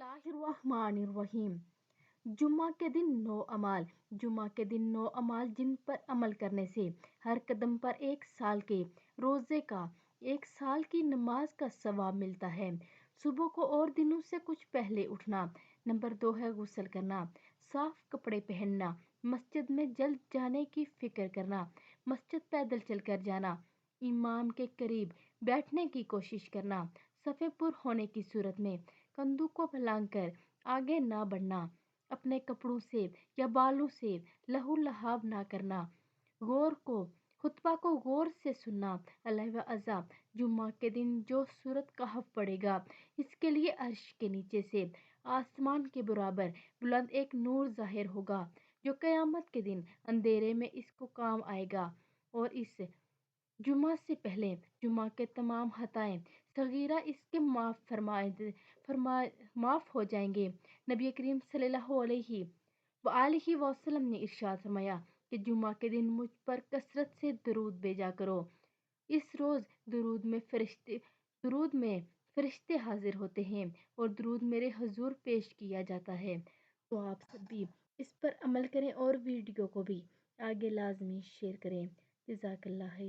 اللہ الرحمن الرحیم۔ جمعہ کے دن 9 اعمال۔ جمعہ کے دن 9 اعمال جن پر عمل کرنے سے ہر قدم پر 1 سال کے روزے کا 1 سال کی نماز کا ثواب ملتا ہے۔ صبح کو اور دنوں سے کچھ پہلے اٹھنا۔ نمبر 2 ہے غسل کرنا، صاف کپڑے پہننا، مسجد میں جلد جانے کی فکر کرنا، مسجد پیدل چل کر جانا، امام کے قریب بیٹھنے کی کوشش کرنا، صفے پر ہونے کی صورت میں کندھوں کو پھلانگ کر آگے نہ بڑھنا، اپنے کپڑوں سے یا بالوں سے لہو لہاب نہ کرنا، خطبہ کو غور سے سننا۔ علیہ ازاں جمعہ کے دن جو سورۃ کہف پڑھے گا اس کے لیے عرش کے نیچے سے آسمان کے برابر بلند ایک نور ظاہر ہوگا جو قیامت کے دن اندھیرے میں اس کو کام آئے گا، اور اس جمعہ سے پہلے جمعہ کے تمام خطائیں صغیرہ اس کے معاف ہو جائیں گے۔ نبی کریم صلی اللہ علیہ وآلہ وسلم نے ارشاد فرمایا کہ جمعہ کے دن مجھ پر کثرت سے درود بھیجا کرو۔ اس روز درود میں فرشتے حاضر ہوتے ہیں اور درود میرے حضور پیش کیا جاتا ہے، تو آپ سب بھی اس پر عمل کریں اور ویڈیو کو بھی آگے لازمی شیئر کریں۔ جزاک اللہ خیر۔